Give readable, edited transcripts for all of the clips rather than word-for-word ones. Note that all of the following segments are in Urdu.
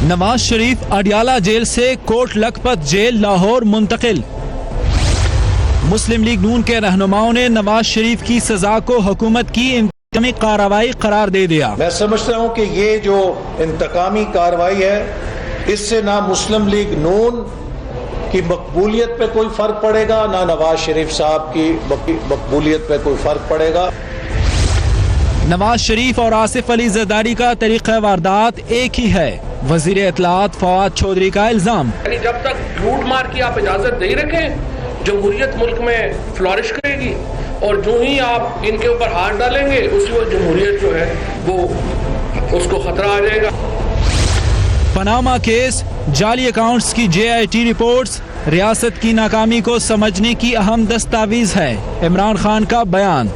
نواز شریف اڈیالہ جیل سے کوٹ لکھپت جیل لاہور منتقل۔ مسلم لیگ نون کے رہنماؤں نے نواز شریف کی سزا کو حکومت کی انتقامی کارروائی قرار دے دیا۔ میں سمجھتا ہوں کہ یہ جو انتقامی کارروائی ہے اس سے نہ مسلم لیگ نون کی مقبولیت پہ کوئی فرق پڑے گا، نہ نواز شریف صاحب کی مقبولیت پہ کوئی فرق پڑے گا۔ نواز شریف اور آصف علی زرداری کا طریقہ واردات ایک ہی ہے، وزیر اطلاعات فواد چودھری کا الزام۔ یعنی جب تک لوٹ مار کی آپ اجازت نہیں رکھیں جمہوریت ملک میں فلورش کرے گی، اور جو ہی آپ ان کے اوپر ہاتھ ڈالیں گے اسی وقت جمہوریت جو ہے وہ اس کو خطرہ آ جائے گا۔ پاناما کیس، جعلی اکاؤنٹس کی JIT رپورٹس ریاست کی ناکامی کو سمجھنے کی اہم دستاویز ہے، عمران خان کا بیان۔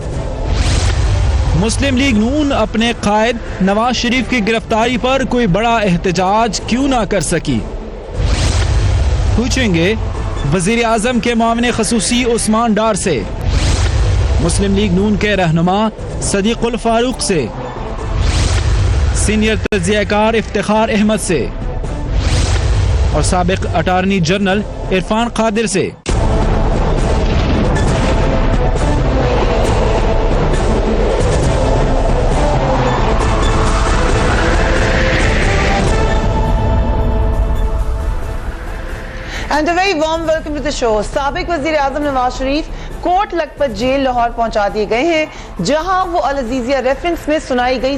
مسلم لیگ نون اپنے قائد نواز شریف کی گرفتاری پر کوئی بڑا احتجاج کیوں نہ کر سکی؟ پوچھیں گے وزیر اعظم کے معاون خصوصی عثمان ڈار سے، مسلم لیگ نون کے رہنما صدیق الفاروق سے، سینئر تجزیہ کار افتخار احمد سے، اور سابق اٹارنی جنرل عرفان قادر سے۔ And a very warm welcome to the show. سابق وزیر اعظم نواز شریف کوٹ لکھپت جیل لاہور پہنچا دیے گئے ہیں، جہاں وہ العزیزیہ ریفرنس میں سنائی گئی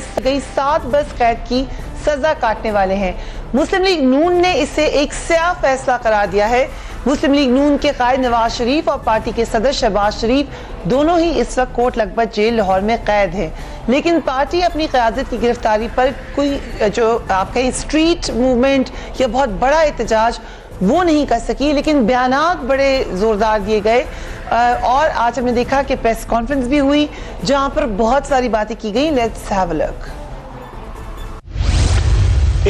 7 برس قید کی سزا کاٹنے والے ہیں۔ مسلم لیگ نون نے اسے ایک سیاہ فیصلہ قرار دیا ہے۔ مسلم لیگ نون کے قائد نواز شریف اور پارٹی کے صدر شہباز شریف دونوں ہی اس وقت کوٹ لکھپت جیل لاہور میں قید ہیں، لیکن پارٹی اپنی قیادت کی گرفتاری پر کوئی جو آپ کہیں اسٹریٹ موومنٹ یا بہت بڑا احتجاج وہ نہیں کر سکی، لیکن بیانات بڑے زوردار دیے گئے، اور آج ہم نے دیکھا کہ پریس کانفرنس بھی ہوئی جہاں پر بہت ساری باتیں کی گئیں۔ لیٹس ہیو اے لک۔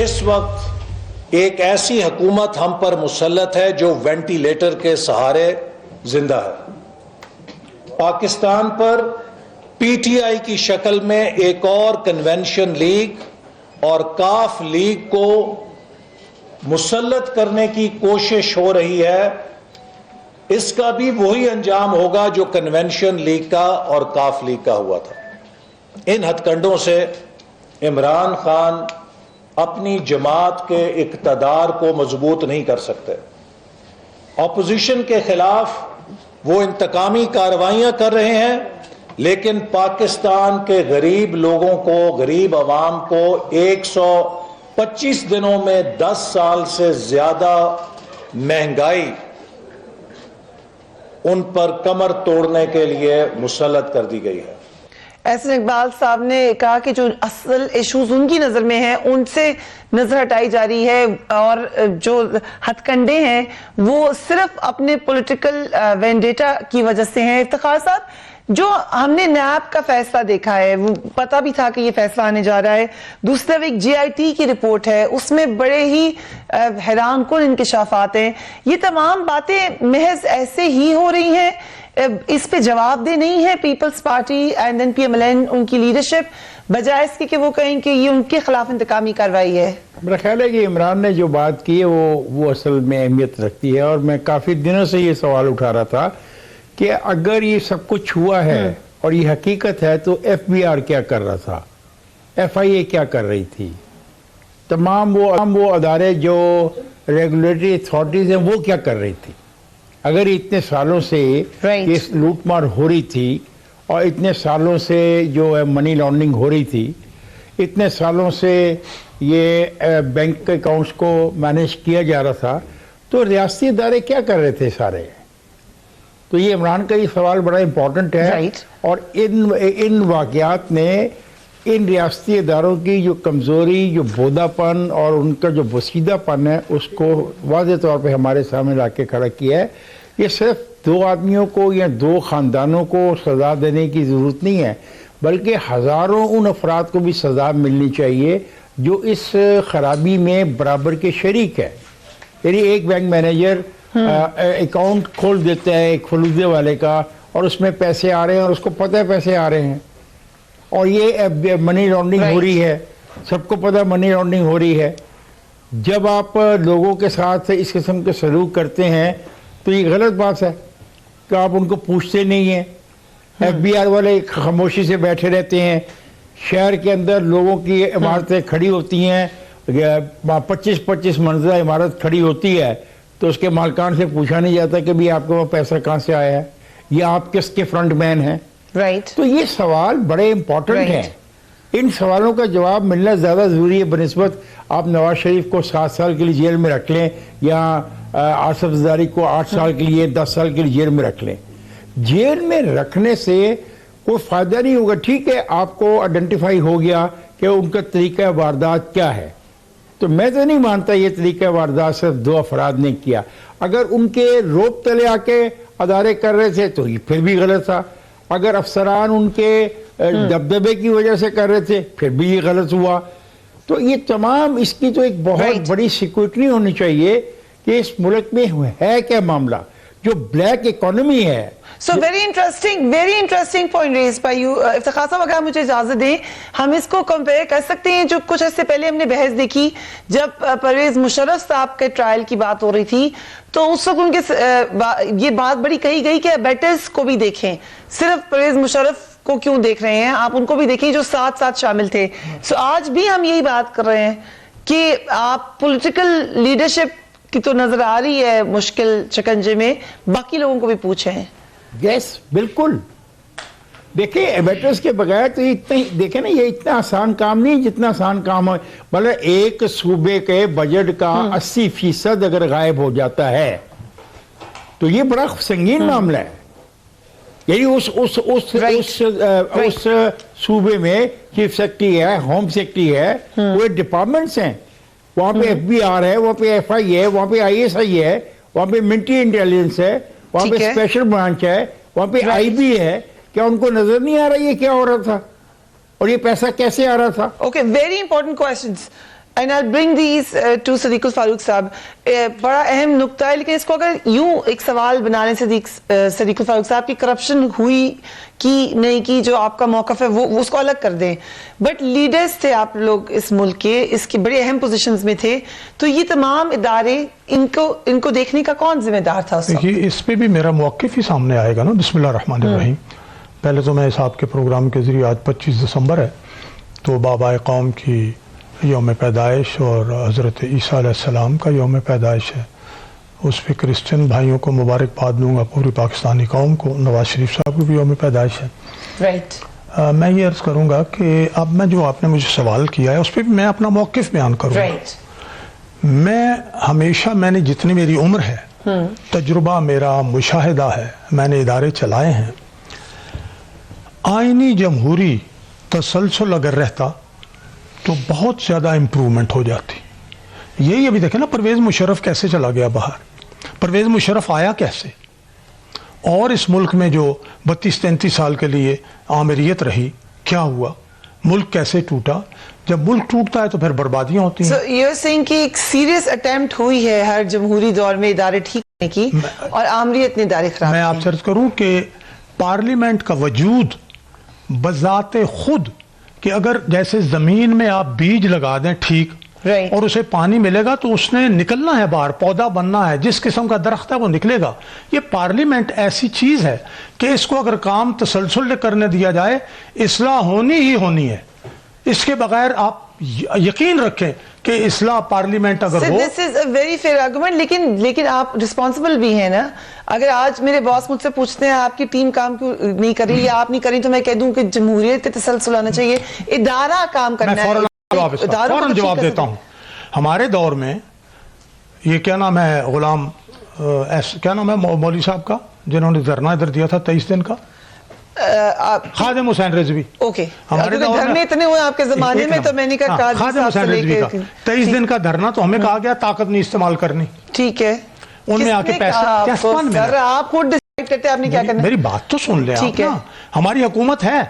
اس وقت ایک ایسی حکومت ہم پر مسلط ہے جو وینٹیلیٹر کے سہارے زندہ ہے۔ پاکستان پر PTI کی شکل میں ایک اور کنونشن لیگ اور کاف لیگ کو مسلط کرنے کی کوشش ہو رہی ہے۔ اس کا بھی وہی انجام ہوگا جو کنونشن لیگ کا اور کاف لیگ کا ہوا تھا۔ ان ہتھ کنڈوں سے عمران خان اپنی جماعت کے اقتدار کو مضبوط نہیں کر سکتے۔ اپوزیشن کے خلاف وہ انتقامی کارروائیاں کر رہے ہیں، لیکن پاکستان کے غریب لوگوں کو، غریب عوام کو 125 دنوں میں 10 سال سے زیادہ مہنگائی ان پر کمر توڑنے کے لیے مسلط کر دی گئی ہے۔ احسن اقبال صاحب نے کہا کہ جو اصل ایشوز ان کی نظر میں ہیں ان سے نظر ہٹائی جا رہی ہے، اور جو ہتھ کنڈے ہیں وہ صرف اپنے پولیٹیکل وینڈیٹا کی وجہ سے ہیں۔ افتخار صاحب، جو ہم نے نیب کا فیصلہ دیکھا ہے، وہ پتہ بھی تھا کہ یہ فیصلہ آنے جا رہا ہے، دوسری طرف ایک JIT کی رپورٹ ہے، اس میں بڑے ہی حیران کن انکشافات ہیں۔ یہ تمام باتیں محض ایسے ہی ہو رہی ہیں، اس پہ جواب دہ نہیں ہے Peoples Party and then PMLN ان کی لیڈرشپ، بجائے اس کہ وہ کہیں کہ یہ ان کے خلاف انتقامی کارروائی ہے؟ میرا خیال ہے کہ عمران نے جو بات کی ہے وہ اصل میں اہمیت رکھتی ہے، اور میں کافی دنوں سے یہ سوال اٹھا رہا تھا کہ اگر یہ سب کچھ ہوا ہے اور یہ حقیقت ہے تو FBR کیا کر رہا تھا، FIA کیا کر رہی تھی، تمام وہ ادارے جو ریگولیٹری اتھارٹیز ہیں وہ کیا کر رہی تھی؟ اگر اتنے سالوں سے یہ لوٹ مار ہو رہی تھی، اور اتنے سالوں سے جو ہے منی لانڈرنگ ہو رہی تھی، اتنے سالوں سے یہ بینک اکاؤنٹس کو مینیج کیا جا رہا تھا، تو ریاستی ادارے کیا کر رہے تھے سارے؟ تو یہ عمران کا یہ سوال بڑا امپورٹنٹ ہے، اور ان واقعات نے ان ریاستی اداروں کی جو کمزوری، جو بودا پن اور ان کا جو بسیدہ پن ہے اس کو واضح طور پہ ہمارے سامنے لا کے کھڑا کیا ہے۔ یہ صرف 2 آدمیوں کو یا 2 خاندانوں کو سزا دینے کی ضرورت نہیں ہے، بلکہ ہزاروں ان افراد کو بھی سزا ملنی چاہیے جو اس خرابی میں برابر کے شریک ہے۔ یعنی ایک بینک مینیجر اکاؤنٹ کھول دیتا ہے ایک فلوزے والے کا، اور اس میں پیسے آ رہے ہیں اور اس کو پتہ ہے پیسے آ رہے ہیں، اور یہ منی لانڈرنگ ہو رہی ہے، سب کو پتہ منی لانڈرنگ ہو رہی ہے۔ جب آپ لوگوں کے ساتھ اس قسم کے سلوک کرتے ہیں تو یہ غلط بات ہے کہ آپ ان کو پوچھتے نہیں ہیں. ایف بی آر والے خاموشی سے بیٹھے رہتے ہیں. شہر کے اندر لوگوں کی عمارتیں کھڑی ہوتی ہیں, 25 منزلہ عمارت کھڑی ہوتی ہے تو اس کے مالکان سے پوچھا نہیں جاتا کہ بھی آپ کے وہ پیسہ کہاں سے آیا ہے یا آپ کس کے فرنٹ مین ہیں. تو یہ سوال بڑے امپورٹنٹ ہیں. ان سوالوں کا جواب ملنا زیادہ ضروری ہے بنسبت آپ نواز شریف کو 7 سال کے لیے جیل میں رکھ لیں یا آصف زرداری کو 8 سال کے لیے 10 سال کے لیے جیل میں رکھ لیں. جیل میں رکھنے سے کوئی فائدہ نہیں ہوگا. ٹھیک ہے, آپ کو آئیڈینٹیفائی ہو گیا کہ ان کا طریقہ واردات کیا ہے, تو میں تو نہیں مانتا یہ طریقہ واردات صرف 2 افراد نے کیا. اگر ان کے روپ تلے آ کے ادارے کر رہے تھے تو یہ پھر بھی غلط تھا. اگر افسران ان کے دبدبے کی وجہ سے کر رہے تھے پھر بھی یہ غلط ہوا. تو یہ تمام اس کی تو ایک بہت بڑی سیکورٹی ہونی چاہیے کہ اس ملک میں ہے کیا معاملہ. جو بلیک اکانومی ہے. So very interesting point raised by you. Iftikhar صاحب, اگر مجھے اجازت دیں, ہم اس کو کمپیئر کر سکتے ہیں جو کچھ عرصے پہلے ہم نے بحث دیکھی جب پرویز مشرف صاحب کے ٹرائل کی بات ہو رہی تھی, تو اس وقت ان کے یہ بات بڑی کہی گئی کہ ایبیٹرز کو بھی دیکھیں, صرف پرویز مشرف کو کیوں دیکھ رہے ہیں, آپ ان کو بھی دیکھیں جو ساتھ شامل تھے. سو آج بھی ہم یہی بات کر رہے ہیں کہ آپ پولیٹیکل لیڈرشپ کی تو نظر آ رہی ہے مشکل شکنجے میں, باقی لوگوں کو بھی پوچھیں. یس, بالکل. دیکھیں ایبیٹرز کے بغیر تو دیکھیں نا, یہ اتنا آسان کام نہیں جتنا آسان کام ہے. مطلب ایک صوبے کے بجٹ کا 80% اگر غائب ہو جاتا ہے تو یہ بڑا سنگین معاملہ ہے. یعنی اس صوبے میں چیف سیکرٹری ہے, ہوم سیکرٹری ہے, وہ ڈپارٹمنٹس ہیں, وہاں پہ ایف بی آر ہے, وہاں پہ ایف آئی ہے, وہاں پہ آئی ایس آئی ہے, وہاں پہ ملٹری انٹیلیجنس ہے, وہاں پہ اسپیشل برانچ ہے, وہاں پہ آئی بی ہے. کیا ان کو نظر نہیں آ رہا یہ کیا ہو رہا تھا اور یہ پیسہ کیسے آ رہا تھا؟ Okay, very important questions and I bring these to Siddique Alfarooq صاحب. بڑا اہم نقطہ ہے, لیکن اس کو اگر یوں ایک سوال بنا لیں صدیق الفاروق صاحب کی کرپشن ہوئی کی نہیں کی, جو آپ کا موقف ہے وہ اس کو الگ کر دیں, بٹ لیڈرز تھے آپ لوگ اس ملک کے, اس کی بڑے اہم پوزیشنز میں تھے, تو یہ تمام ادارے ان کو دیکھنے کا کون ذمہ دار تھا؟ دیکھیے, اس پہ بھی میرا موقف ہی سامنے آئے گا نا. بسم اللہ الرحمن الرحیم. پہلے تو میں اس آپ کے پروگرام کے ذریعے, آج 25 دسمبر ہے تو بابائے قوم کی یوم پیدائش اور حضرت عیسیٰ علیہ السلام کا یوم پیدائش ہے, اس پہ کرسچن بھائیوں کو مبارکباد دوں گا, پوری پاکستانی قوم کو. نواز شریف صاحب کو بھی یوم پیدائش ہے. میں یہ عرض کروں گا کہ اب میں جو آپ نے مجھے سوال کیا ہے اس پہ بھی میں اپنا موقف بیان کروں گا. میں ہمیشہ, میں نے جتنی میری عمر ہے, تجربہ میرا, مشاہدہ ہے, میں نے ادارے چلائے ہیں, آئینی جمہوری تسلسل اگر رہتا تو بہت زیادہ امپرومنٹ ہو جاتی. یہی ابھی دیکھیں نا, پرویز مشرف کیسے چلا گیا باہر, پرویز مشرف آیا کیسے, اور اس ملک میں جو 32-33 سال کے لیے آمریت رہی, کیا ہوا, ملک کیسے ٹوٹا. جب ملک ٹوٹتا ہے تو پھر بربادیاں ہوتی ہیں. So you're saying کہ ایک سیریس اٹیمپٹ ہوئی ہے ہر جمہوری دور میں ادارے ٹھیک کرنے کی, اور آمریت نے ادارے خراب. میں آپ سے عرض کروں کہ پارلیمنٹ کا وجود بذات خود, کہ اگر جیسے زمین میں آپ بیج لگا دیں ٹھیک, اور اسے پانی ملے گا تو اس نے نکلنا ہے باہر, پودا بننا ہے, جس قسم کا درخت ہے وہ نکلے گا. یہ پارلیمنٹ ایسی چیز ہے کہ اس کو اگر کام تسلسل کرنے دیا جائے, اصلاح ہونی ہی ہونی ہے. اس کے بغیر آپ یقین رکھیں کہ اصلاح پارلیمنٹ اگر ہو. This is a very fair argument, لیکن آپ رسپانسبل بھی ہیں نا. اگر آج میرے باس مجھ سے پوچھتے ہیں آپ کی ٹیم کام کیوں نہیں کر رہی یا آپ نہیں کر رہی, تو میں کہہ دوں کہ جمہوریت کے تسلسل آنا چاہیے, ادارہ کام کرنا ہے. فوراً جواب دیتا ہوں. ہمارے دور میں یہ کیا نام ہے, غلام کیا نام ہے مولوی صاحب کا, جنہوں نے دھرنا ادھر دیا تھا 23 دن کا, خادم حسین رضوی. اوکے, ہمارے دور میں اتنے ہوئے آپ کے زمانے میں, تو میں نے کہا خادم حسین رضوی کا 23 دن کا دھرنا, تو ہمیں کہا گیا طاقت نہیں استعمال کرنی. ٹھیک ہے, ان میں آ کے پیسے, آپ خود ڈیسائیڈ کرتے ہیں آپ نے کیا کرنا. میری بات تو سن لیں آپ نا, ہماری حکومت ہے,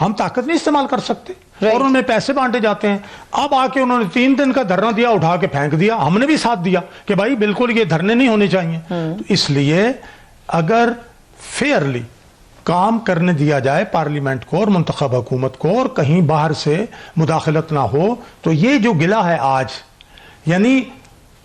ہم طاقت نہیں استعمال کر سکتے, اور ان میں پیسے بانٹے جاتے ہیں. اب آ کے انہوں نے 3 دن کا دھرنا دیا, اٹھا کے پھینک دیا. ہم نے بھی ساتھ دیا کہ بھائی بالکل یہ دھرنے نہیں ہونے چاہیے. اس لیے اگر فیئرلی کام کرنے دیا جائے پارلیمنٹ کو اور منتخب حکومت کو, اور کہیں باہر سے مداخلت نہ ہو, تو یہ جو گلہ ہے آج, یعنی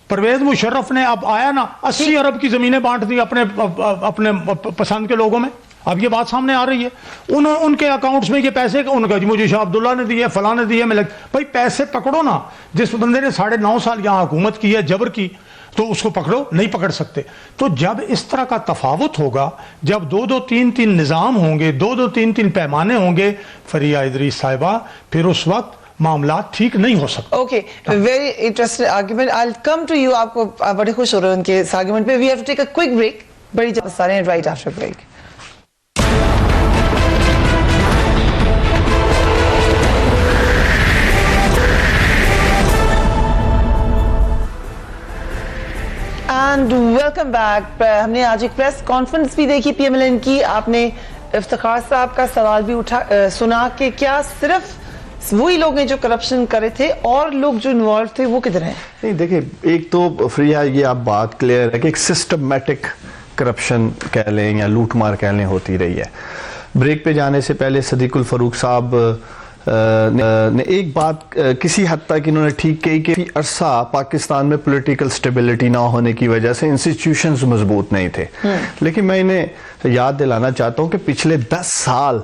پرویز مشرف نے اب آیا نا 80 ارب کی زمینیں بانٹ دی اپنے پسند کے لوگوں میں. اب یہ بات سامنے آ رہی ہے. ان کے اکاؤنٹس میں یہ پیسے ان کا مجھے شاہ عبداللہ نے دیے, فلاں نے دیے. بھائی پیسے پکڑو نا. جس بندے نے 9.5 سال یہاں حکومت کی ہے جبر کی, تو اس کو پکڑو, نہیں پکڑ سکتے. تو جب اس طرح کا تفاوت ہوگا, جب 2-2 3-3 نظام ہوں گے, 2-2 3-3 پیمانے ہوں گے, فریہ ادریس صاحبہ, پھر اس وقت معاملات ٹھیک نہیں ہو سکتے. Okay, very interesting argument. I will come to you. آپ کو بڑے خوش ہو رہے ہیں ان کے اس آرگیومنٹ پہ. We have to take a quick break. بڑی جب سارے right after break. And welcome back. ہم نے آج ایک پریس کانفرنس بھی دیکھی پی ایم ایل این کی. آپ نے افتخار صاحب کا سوال بھی سنا کہ کیا صرف وہی لوگ ہیں جو کرپشن کرے تھے, اور لوگ جو انوالو تھے وہ کدھر ہیں؟ نہیں دیکھیں, ایک تو فریہ یہ آپ بات کلیئر ہے کہ ایک سسٹمیٹک کرپشن کہہ لیں یا لوٹ مار کہہ لیں ہوتی رہی ہے. بریک پہ جانے سے پہلے صدیق الفاروق صاحب نے ایک بات کسی حد تک انہوں نے ٹھیک کہی کہ عرصہ پاکستان میں پولیٹیکل سٹیبلٹی نہ ہونے کی وجہ سے انسٹیٹیوشنز مضبوط نہیں تھے. لیکن میں انہیں یاد دلانا چاہتا ہوں کہ پچھلے 10 سال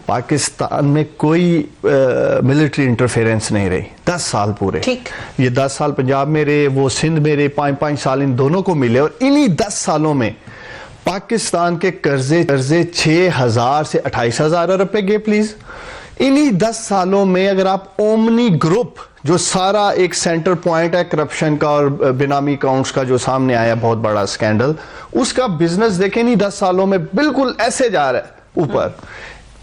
پاکستان میں کوئی ملٹری انٹرفیرنس نہیں رہی. 10 سال پورے. یہ 10 سال پنجاب میں رہے, وہ سندھ میں رہے, 5 سال ان دونوں کو ملے. اور انہی 10 سالوں میں پاکستان کے قرضے 6,000 سے 28,000 ارب پہ گئے. پلیز انہی 10 سالوں میں اگر آپ اومنی گروپ جو سارا ایک سینٹر پوائنٹ ہے کرپشن کا اور بینامی اکاؤنٹس کا جو سامنے آیا بہت بڑا سکینڈل, اس کا بزنس دیکھیں انہی 10 سالوں میں بالکل ایسے جا رہا ہے اوپر.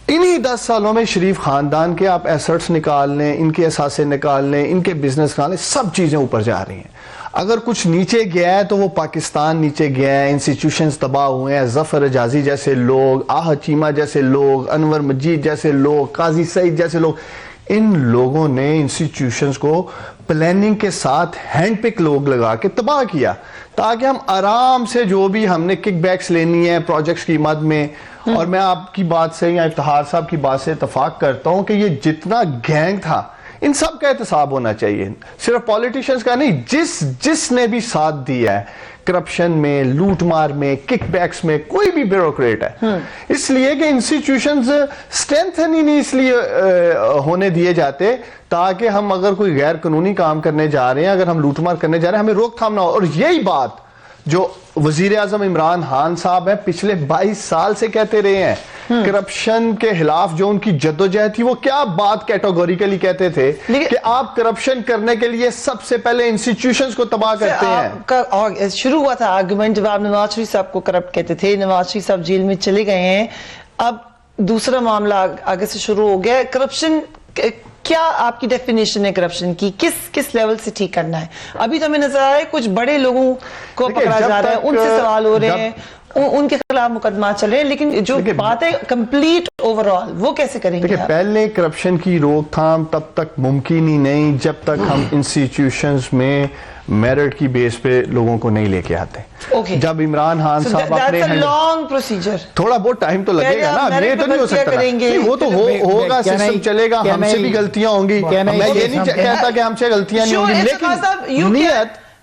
انہی 10 سالوں میں شریف خاندان کے آپ ایسٹس نکال لیں, ان کے اثاثے نکال لیں, ان کے بزنس نکال لیں, سب چیزیں اوپر جا رہی ہیں. اگر کچھ نیچے گیا ہے تو وہ پاکستان نیچے گیا ہے. انسٹیٹیوشنز تباہ ہوئے ہیں. ظفر اجازی جیسے لوگ, آہا چیمہ جیسے لوگ, انور مجید جیسے لوگ, قاضی سعید جیسے لوگ, ان لوگوں نے انسٹیٹیوشنز کو پلاننگ کے ساتھ ہینڈ پک لوگ لگا کے تباہ کیا, تاکہ ہم آرام سے جو بھی ہم نے کک بیکس لینی ہے پروجیکٹس کی مد میں. اور میں آپ کی بات سے یا افتخار صاحب کی بات سے اتفاق کرتا ہوں کہ یہ جتنا گینگ تھا ان سب کا احتساب ہونا چاہیے, صرف پولیٹیشنز کا نہیں. جس نے بھی ساتھ دیا ہے کرپشن میں, لوٹ مار میں, کک بیکس میں, کوئی بھی بیوروکریٹ ہے. اس لیے کہ انسٹیٹیوشنز اسٹرینتھن ہی نہیں اس لیے ہونے دیے جاتے تاکہ ہم اگر کوئی غیر قانونی کام کرنے جا رہے ہیں, اگر ہم لوٹ مار کرنے جا رہے ہیں, ہمیں روک تھام نہ ہو. اور یہی بات جو وزیر اعظم عمران خان صاحب ہیں پچھلے 22 سال سے کہتے رہے ہیں, کرپشن کے خلاف جو ان کی جدوجہد تھی, وہ کیا بات کیٹیگوریکلی کہتے تھے کہ آپ کرپشن کرنے کے لیے سب سے پہلے انسٹیٹیوشنز کو تباہ کرتے ہیں. شروع ہوا تھا آرگومنٹ جب آپ نواز شریف صاحب کو کرپٹ کہتے تھے. نواز شریف صاحب جیل میں چلے گئے ہیں, اب دوسرا معاملہ آگے سے شروع ہو گیا. کرپشن کیا آپ کی ڈیفینیشن ہے کرپشن کی, کس لیول سے ٹھیک کرنا ہے؟ ابھی تو ہمیں نظر آ رہا ہے کچھ بڑے لوگوں کو پکڑا جا رہا ہے, ان سے سوال ہو رہے ہیں, ان کے خلاف مقدمات چل رہے ہیں, لیکن جو بات ہے کمپلیٹ اوورآل وہ کیسے کریں گے؟ پہلے کرپشن کی روک تھام تب تک ممکن ہی نہیں جب تک ہم انسٹیٹیوشنز میں میرٹ کی بیس پہ لوگوں کو نہیں لے کے آتے. جب عمران خان صاحب اپنے تھوڑا بہت ٹائم تو لگے گا نا, یہ تو نہیں ہو سکتا, وہ تو ہوگا, سسٹم چلے گا, ہم سے بھی غلطیاں ہوں گی, میں یہ نہیں کہتا کہ ہم سے غلطیاں نہیں ہوں گی,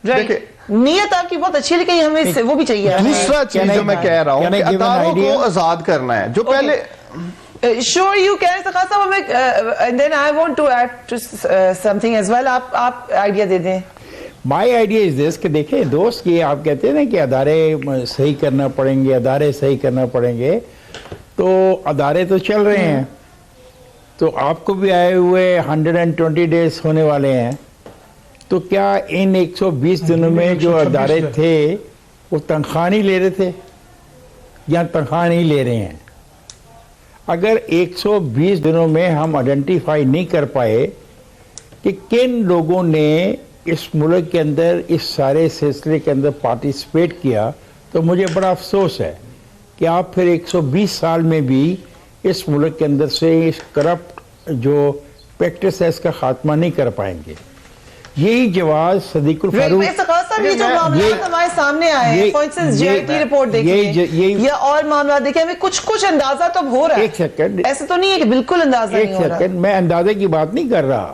لیکن نیت آپ کی بہت اچھی ہے, لیکن ہمیں وہ بھی چاہیے. دوسرا چیز جو میں کہہ رہا ہوں کہ اداروں کو آزاد کرنا ہے, جو پہلے Sure, you can. Sakhar Sahab, and then I want to add to something as well. آپ آئیڈیا دے دیں. My idea is this کہ دیکھیں دوست, یہ آپ کہتے ہیں نا کہ ادارے صحیح کرنا پڑیں گے, ادارے صحیح کرنا پڑیں گے, تو ادارے تو چل رہے ہیں, تو آپ کو بھی آئے ہوئے 120 days ہونے والے ہیں, تو کیا ان 120 دنوں میں جو ادارے تھے وہ تنخواہ نہیں لے رہے تھے یا تنخواہ نہیں لے رہے ہیں؟ اگر 120 دنوں میں ہم آئیڈینٹیفائی نہیں کر پائے کہ کن لوگوں نے اس ملک کے اندر اس سارے سلسلے کے اندر پارٹیسپیٹ کیا, تو مجھے بڑا افسوس ہے کہ آپ پھر 120 سال میں بھی اس ملک کے اندر سے اس کرپٹ جو پریکٹس ہے اس کا خاتمہ نہیں کر پائیں گے. یہی جواز صدیق الفاروق یہ جو معاملات ہمارے سامنے آئے, for instance J I T report دیکھیں یا اور معاملات دیکھیں, ہمیں کچھ اندازہ تو ہو رہا ہے. ایک سیکنڈ, ایسے تو نہیں ہے کہ بالکل اندازہ نہیں ہو رہا. ایک سیکنڈ, میں اندازے کی بات نہیں کر رہا,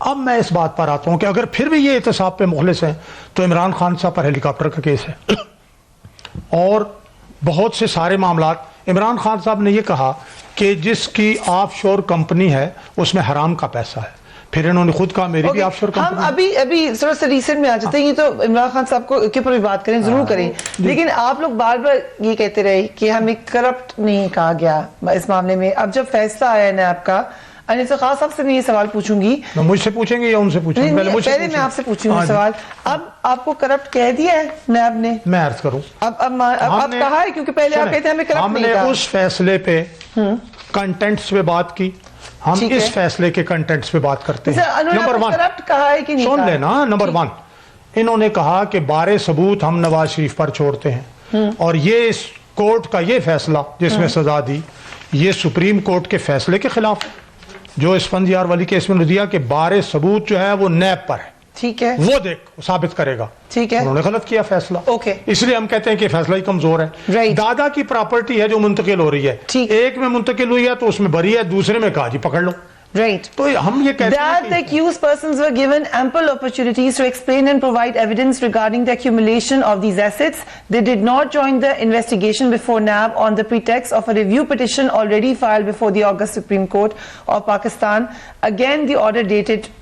اب میں اس بات پر آتا ہوں کہ اگر پھر بھی یہ احتساب پہ مخلص ہیں تو عمران خان صاحب پر ہیلی کاپٹر کا کیس ہے اور بہت سے سارے معاملات. عمران خان صاحب نے یہ کہا کہ جس کی آف شور کمپنی ہے اس میں حرام کا پیسہ ہے. پھر انہوں نے خود کہا میری بھی آف شور کمپنی. ہم ابھی تھوڑا سا ریسنٹ میں آ جاتے ہیں. یہ تو عمران خان صاحب کو کے اوپر بھی بات کریں, ضرور کریں, لیکن آپ لوگ بار بار یہ کہتے رہے کہ ہمیں کرپٹ نہیں کہا گیا اس معاملے میں. اب جب فیصلہ آیا ہے نیب کا, انیس خاص صاحب سے میں یہ سوال پوچھوں گی. مجھ سے پوچھیں گے یا ان سے پوچھیں گے؟ پہلے میں آپ سے پوچھوں گی سوال. اب آپ کو کرپٹ کہہ دیا ہے نیب نے؟ میں عرض کروں, اب کہا ہے, کیونکہ پہلے آپ کہتے ہیں ہمیں کرپٹ نہیں کہا. ہم نے اس فیصلے پہ کنٹینٹس پہ بات کی, ہم اس فیصلے کے کنٹینٹس پہ بات کرتے ہیں. نمبر 1 کرپٹ کہا ہے کہ نہیں سن لینا. نمبر 1 انہوں نے کہا کہ بارے ثبوت ہم نواز شریف پر چھوڑتے ہیں, اور یہ اس کورٹ کا یہ فیصلہ جس میں سزا دی یہ سپریم کورٹ کے فیصلے کے خلاف ہے جو اسفند یار والی کیس میں دیا کہ بارے ثبوت جو ہے وہ نیب پر ہے. ٹھیک ہے, وہ دیکھ ثابت کرے گا. ٹھیک ہے, انہوں نے غلط کیا فیصلہ. اوکے, اس لیے ہم کہتے ہیں کہ فیصلہ ہی کمزور ہے. دادا کی پراپرٹی ہے جو منتقل ہو رہی ہے, ایک میں منتقل ہوئی ہے تو اس میں بری ہے, دوسرے میں کہا جی پکڑ لو. Right. تو ہم یہ کہتے ہیں that the accused persons were given ample opportunities to explain and provide evidence regarding the accumulation of these assets. They did not join the investigation before NAB on the pretext of a review petition already filed before the August Supreme Court of Pakistan. Again, the order dated,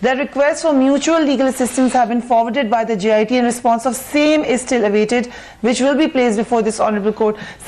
The request for mutual legal assistance have been forwarded by the JIT and response of same is still awaited, which will be placed before this honorable court.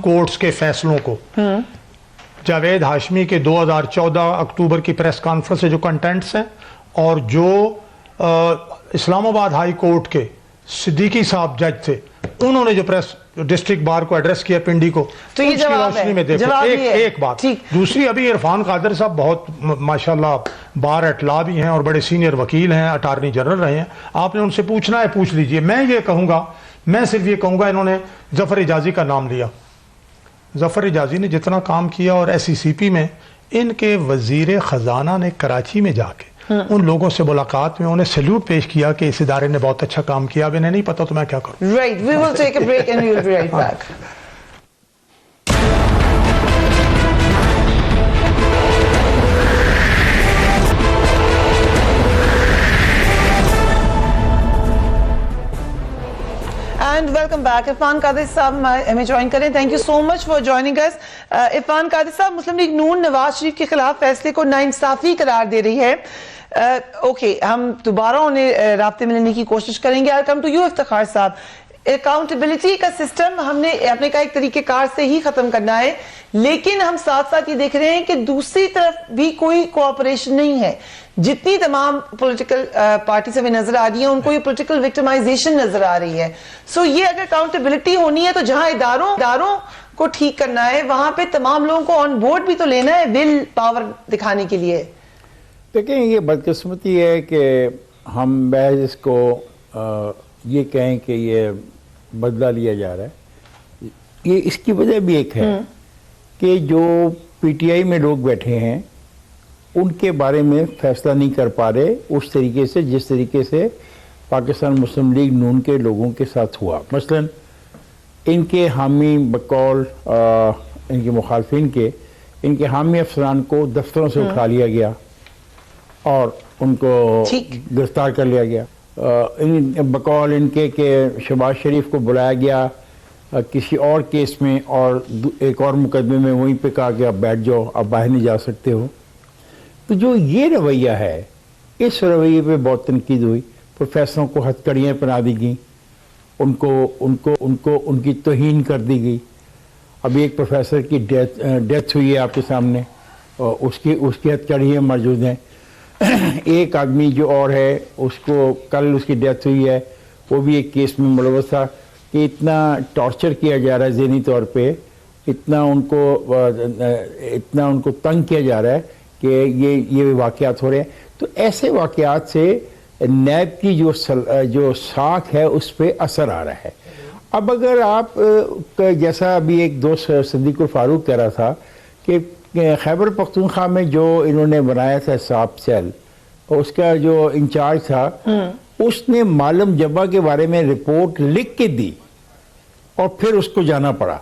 Courts کے فیصلوں کو جاوید ہاشمی کے 2014 اکتوبر کی پریس کانفرنس سے جو کنٹینٹس ہیں اور جو اسلام آباد ہائی کورٹ کے صدیقی صاحب جج تھے انہوں نے جو پریس ڈسٹرکٹ بار کو ایڈریس کیا پنڈی کو, تو یہ جواب ہے. ایک بات. دوسری, ابھی عرفان قادر صاحب بہت ماشاءاللہ بار اٹلا بھی ہیں اور بڑے سینئر وکیل ہیں, اٹارنی جنرل رہے ہیں, آپ نے ان سے پوچھنا ہے پوچھ لیجئے. میں یہ کہوں گا, میں صرف یہ کہوں گا, انہوں نے ظفر حجازی کا نام لیا. ظفر حجازی نے جتنا کام کیا, اور ایس ای سی پی میں ان کے وزیر خزانہ نے کراچی میں جا کے ان لوگوں سے ملاقات میں انہیں سیلوٹ پیش کیا کہ اس ادارے نے بہت اچھا کام کیا. اب انہیں نہیں پتا تو میں کیا کروں. Right, we will take a break and we will be right back. And welcome back. Irfan Qadri صاحب ہمیں جوائن کریں. Thank you so much for joining us. Irfan Qadri صاحب, مسلم لیگ نون نواز شریف کے خلاف فیصلے کو ناانصافی قرار دے رہی ہے. اوکے, ہم دوبارہ انہیں رابطے میں لینے کی کوشش کریں گے. I'll come to you Iftikhar صاحب. اکاؤنٹیبلٹی کا سسٹم ہم نے اپنے کا ایک طریقہ کار سے ہی ختم کرنا ہے, لیکن ہم ساتھ ساتھ یہ دیکھ رہے ہیں کہ دوسری طرف بھی کوئی کوآپریشن نہیں ہے. جتنی تمام پولیٹیکل پارٹی سے بھی نظر آ رہی ہیں ان کو یہ پولیٹیکل وکٹمائزیشن نظر آ رہی ہے. سو یہ اگر اکاؤنٹیبلٹی ہونی ہے تو جہاں اداروں کو ٹھیک کرنا ہے وہاں پہ تمام لوگوں کو آن بورڈ بھی تو لینا ہے ول پاور دکھانے کے لیے. دیکھیں, یہ بدقسمتی ہے کہ ہم محض اس کو یہ کہیں کہ یہ بدلہ لیا جا رہا ہے. یہ اس کی وجہ بھی ایک ہے کہ جو پی ٹی آئی میں لوگ بیٹھے ہیں ان کے بارے میں فیصلہ نہیں کر پا رہے اس طریقے سے جس طریقے سے پاکستان مسلم لیگ نون کے لوگوں کے ساتھ ہوا. مثلا ان کے حامی بقول ان کے مخالفین کے ان کے حامی افسران کو دفتروں سے اٹھا لیا گیا اور ان کو گرفتار کر لیا گیا. بقول ان کے کہ شہباز شریف کو بلایا گیا کسی اور کیس میں اور ایک اور مقدمے میں, وہیں پہ کہا کہ آپ بیٹھ جاؤ, آپ باہر نہیں جا سکتے ہو. تو جو یہ رویہ ہے, اس رویے پہ بہت تنقید ہوئی. پروفیسروں کو ہتھ کڑیاں پہنا دی گئیں, ان کی توہین کر دی گئی. ابھی ایک پروفیسر کی ڈیتھ ہوئی ہے آپ کے سامنے, اس کی ہتھ کڑیاں موجود ہیں. ایک آدمی جو اور ہے اس کو کل اس کی ڈیتھ ہوئی ہے, وہ بھی ایک کیس میں ملوث تھا. کہ اتنا ٹارچر کیا جا رہا ہے ذہنی طور پہ, اتنا ان کو تنگ کیا جا رہا ہے کہ یہ واقعات ہو رہے ہیں. تو ایسے واقعات سے نیب کی جو ساکھ ہے اس پہ اثر آ رہا ہے. اب اگر آپ جیسا ابھی ایک دوست صدیق الفاروق کہہ رہا تھا کہ خیبر پختونخوا میں جو انہوں نے بنایا تھا ساپ سیل, اس کا جو انچارج تھا اس نے معلم جبہ کے بارے میں رپورٹ لکھ کے دی اور پھر اس کو جانا پڑا.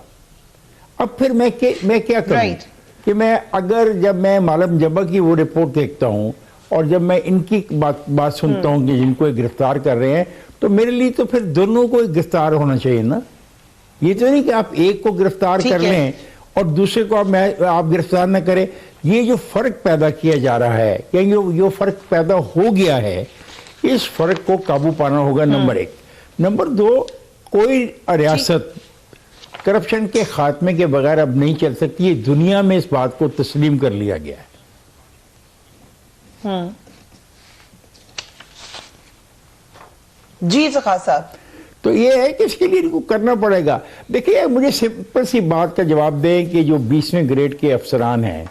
اب پھر میں کیا کروں Right. کہ میں اگر جب میں معلم جبہ کی وہ رپورٹ دیکھتا ہوں اور جب میں ان کی بات سنتا ہوں کہ جن کو گرفتار کر رہے ہیں, تو میرے لیے تو پھر دونوں کو گرفتار ہونا چاہیے نا. یہ تو نہیں کہ آپ ایک کو گرفتار کر لیں اور دوسرے کو آپ گرفتار نہ کریں. یہ جو فرق پیدا کیا جا رہا ہے, یہ فرق پیدا ہو گیا ہے, اس فرق کو قابو پانا ہوگا. نمبر 1. نمبر 2, کوئی ریاست کرپشن کے خاتمے کے بغیر اب نہیں چل سکتی. یہ دنیا میں اس بات کو تسلیم کر لیا گیا ہے. جی فقہ صاحب, تو یہ ہے کہ اس کے لیے ان کو کرنا پڑے گا. دیکھیے مجھے سمپل سی بات کا جواب دیں کہ جو 20ویں گریڈ کے افسران ہیں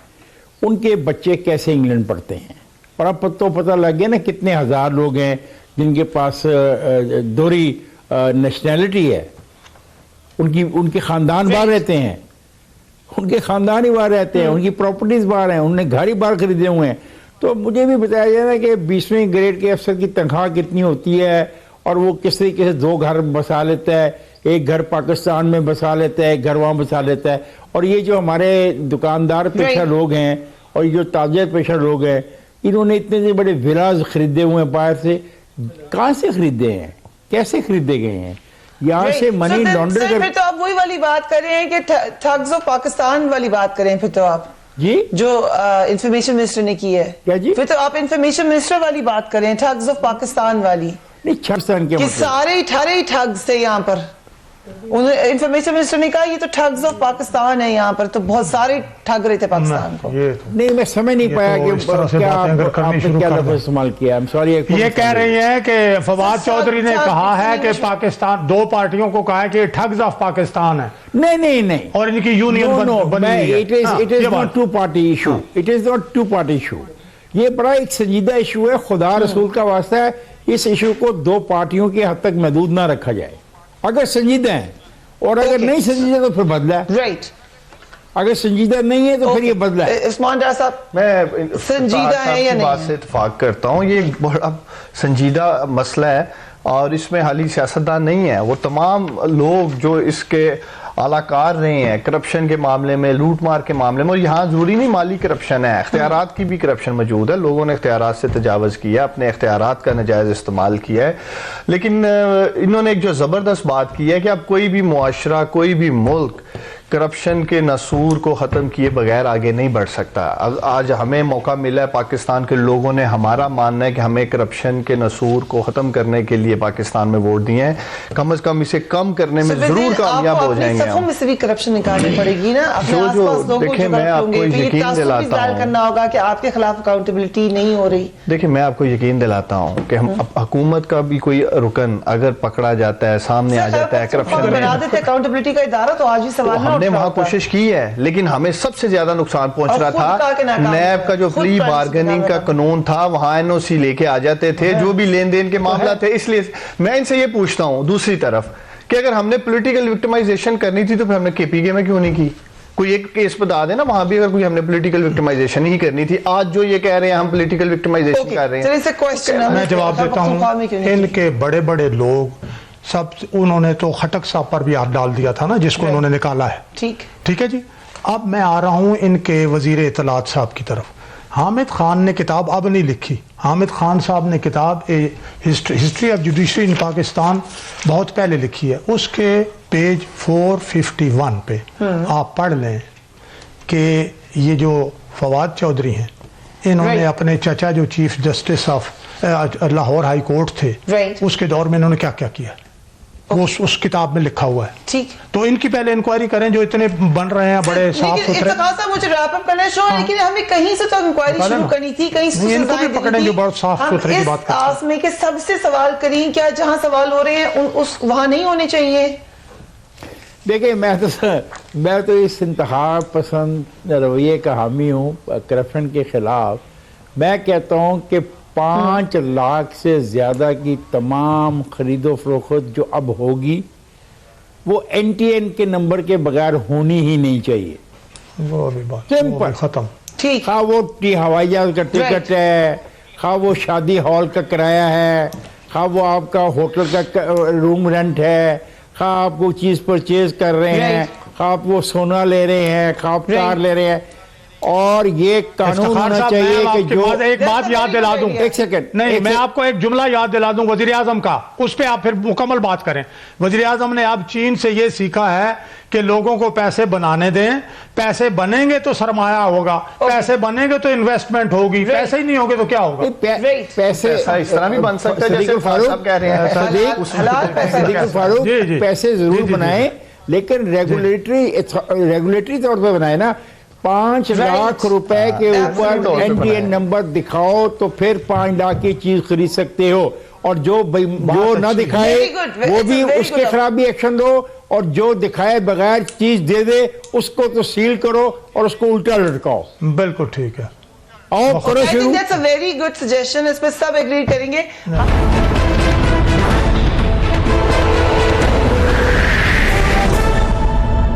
ان کے بچے کیسے انگلینڈ پڑھتے ہیں, اور اب تو پتہ لگ گیا نا کتنے ہزار لوگ ہیں جن کے پاس دوہری نیشنلٹی ہے. ان کے خاندان باہر رہتے ہیں, ان کے خاندان ہی باہر رہتے ہیں, ان کی پراپرٹیز باہر ہیں, انہوں نے گھر ہی باہر خریدے ہوئے ہیں. تو مجھے بھی بتایا جائے نا کہ 20ویں گریڈ کے افسر کی تنخواہ کتنی ہوتی ہے اور وہ کس طریقے سے 2 گھر بسا لیتا ہے, ایک گھر پاکستان میں بسا لیتا ہے, ایک گھر وہاں بسا لیتا ہے. اور یہ جو ہمارے دکاندار پیشہ لوگ ہیں اور یہ جو تاجر پیشہ لوگ ہیں, انہوں نے اتنے سے بڑے ولاز خریدے ہوئے ہیں باہر سے. کہاں سے خریدے ہیں, کیسے خریدے گئے ہیں, یہاں سے منی لانڈر پھر تو آپ وہی والی بات کر رہے ہیں کہ ٹھگز آف پاکستان والی بات کریں. پھر تو آپ جی جو انفارمیشن منسٹر نے کی ہے, کیا جی, پھر تو آپ انفارمیشن منسٹر والی بات کریں, ٹھگز آف پاکستان والی. نہیں, چھرسان کے کہ مطلب سارے 18 ہی ٹھگز تھے یہاں پر. انفارمیشن منسٹر نے کہا یہ تو ٹھگز آف پاکستان ہے, یہاں پر تو بہت سارے ٹھگ رہے تھے پاکستان کو. نہیں, میں سمجھ نہیں پایا کہ کیا آپ نے کیا لفظ استعمال کیا. یہ کہہ رہی ہیں کہ فواد چودھری نے کہا ہے کہ پاکستان 2 پارٹیوں کو کہا ہے کہ ٹھگز آف پاکستان ہے. نہیں, اور ان کی یونین بنی ہے. It is not two-party issue. It is not two-party issue. یہ بڑا ایک سنجیدہ ایشو ہے, خدا رسول کا واسطہ ہے. اس ایشو کو 2 پارٹیوں کے حد تک محدود نہ رکھا جائے. اگر سنجیدہ ہیں اور اگر نہیں سنجیدہ تو پھر بدلا ہے. رائٹ, اگر سنجیدہ نہیں ہے تو پھر یہ بدلا ہے. عثمان ڈار صاحب, میں سنجیدہ ہے یا نہیں؟ بات سے اتفاق کرتا ہوں. یہ بڑا سنجیدہ مسئلہ ہے اور اس میں حالی سیاستدان نہیں ہے. وہ تمام لوگ جو اس کے اعلیٰ کار رہے ہیں کرپشن کے معاملے میں, لوٹ مار کے معاملے میں, اور یہاں ضروری نہیں مالی کرپشن ہے, اختیارات کی بھی کرپشن موجود ہے. لوگوں نے اختیارات سے تجاوز کیا, اپنے اختیارات کا ناجائز استعمال کیا ہے. لیکن انہوں نے ایک جو زبردست بات کی ہے کہ اب کوئی بھی معاشرہ, کوئی بھی ملک کرپشن کے نسور کو ختم کیے بغیر آگے نہیں بڑھ سکتا. آج ہمیں موقع ملا ہے, پاکستان کے لوگوں نے, ہمارا ماننا ہے کہ ہمیں کرپشن کے نسور کو ختم کرنے کے لیے پاکستان میں ووٹ دیے ہیں. کم از کم اسے کم کرنے میں ضرور کامیاب ہو جائیں گے. صفوں میں سے بھی کرپشن نکالنی پڑے گی نا, اپنے آس پاس لوگوں کو میں آپ کو یقین دلاتا ہوں, کرنا ہوگا کہ آپ کے خلاف اکاؤنٹیبلٹی نہیں ہو رہی. دیکھیں میں آپ کو یقین دلاتا ہوں کہ حکومت کا بھی کوئی رکن اگر پکڑا جاتا ہے, سامنے آ جاتا ہے کرپشن میں, بنا دیتے اکاؤنٹیبلٹی کا ادارہ تو آج ہی سوال نہ, ہم نے وہاں کوشش کی ہے, لیکن ہمیں سب سے زیادہ نقصان پہنچ رہا تھا. نیب کا جو پلی بارگننگ کا قانون تھا, وہاں NOC لے کے آ جاتے تھے جو بھی لین دین کے معاملات تھے. اس لیے میں ان سے یہ پوچھتا ہوں دوسری طرف کہ اگر ہم نے پولیٹیکل وکٹمائزیشن کرنی تھی تو پھر ہم نے KPK میں کیوں نہیں کی؟ کوئی ایک کیس بتا دے نا, وہاں بھی اگر کوئی ہم نے پولیٹیکل وکٹمائزیشن ہی کرنی تھی. آج جو یہ کہہ رہے ہیں ہم پولیٹیکل وکٹمائزیشن کر رہے ہیں, میں جواب دیتا ہوں. ان کے بڑے بڑے لوگ سب, انہوں نے تو خٹک صاحب پر بھی ہاتھ ڈال دیا تھا نا, جس کو انہوں نے نکالا ہے. ٹھیک ہے جی. اب میں آ رہا ہوں ان کے وزیر اطلاعات صاحب کی طرف. حامد خان نے کتاب اب نہیں لکھی. حامد خان صاحب نے کتاب ہسٹری آف جوڈیشری ان پاکستان بہت پہلے لکھی ہے. اس کے پیج 451 پہ آپ پڑھ لیں کہ یہ جو فواد چودھری ہیں, انہوں نے اپنے چچا جو chief justice of Lahore high court تھے, اس کے دور میں انہوں نے کیا کیا کیا, اس کتاب میں لکھا ہوا ہے. تو ان کی پہلے انکوائری کریں جو اتنے بن رہے ہیں بڑے صاف ستھرے. مجھے ریپ اپ کرنا ہے, لیکن ہمیں کہیں سے تو انکوائری شروع کرنی تھی, کہیں سے ان کو بھی پکڑیں جو بہت صاف ستھرے کی بات کرتے ہیں. اس میں کہ سب سے سوال کریں, کیا جہاں سوال ہو رہے ہیں وہاں نہیں ہونے چاہیے. دیکھیں میں تو اس انتہا پسند رویے کا حامی ہوں کرپشن کے خلاف. میں کہتا ہوں کہ 5 لاکھ سے زیادہ کی تمام خرید و فروخت جو اب ہوگی وہ NTN کے نمبر کے بغیر ہونی ہی نہیں چاہیے. وہ بھی بات سمپل ختم. خواہ وہ ہوائی جہاز کا ٹکٹ ہے, خواہ وہ شادی ہال کا کرایہ ہے, خواہ وہ آپ کا ہوٹل کا روم رینٹ ہے, خواہ آپ کو چیز پرچیز کر رہے ہیں, خواہ آپ وہ سونا لے رہے ہیں, خواہ آپ کار لے رہے ہیں, اور یہ قانون ہونا چاہیے کہ جو ایک بات یاد دلا دوں, ایک سیکنڈ نہیں میں آپ کو ایک جملہ یاد دلا دوں وزیر اعظم کا, اس پہ آپ پھر مکمل بات کریں. وزیر اعظم نے اب چین سے یہ سیکھا ہے کہ لوگوں کو پیسے بنانے دیں, پیسے بنیں گے تو سرمایہ ہوگا, پیسے بنیں گے تو انویسٹمنٹ ہوگی, پیسے ہی نہیں ہوگے تو کیا ہوگا؟ پیسے اس طرح بھی بن سکتا ہے جیسے صاحب کہہ رہے ہیں. صدیق فاروق پیسے ضرور بنائیں, لیکن ریگولیٹری طور پہ بنائے نا. 5 لاکھ روپے کے اوپر NTN نمبر دکھاؤ تو پھر 5 لاکھ کی چیز خرید سکتے ہو, اور جو نہ دکھائے وہ بھی اس کے خلاف بھی ایکشن دو, اور جو دکھائے بغیر چیز دے دے اس کو تو سیل کرو اور اس کو الٹا لٹکاؤ. بالکل ٹھیک ہے, اور کرو شروع. that's a very good suggestion, اس پہ سب ایگری کریں گے.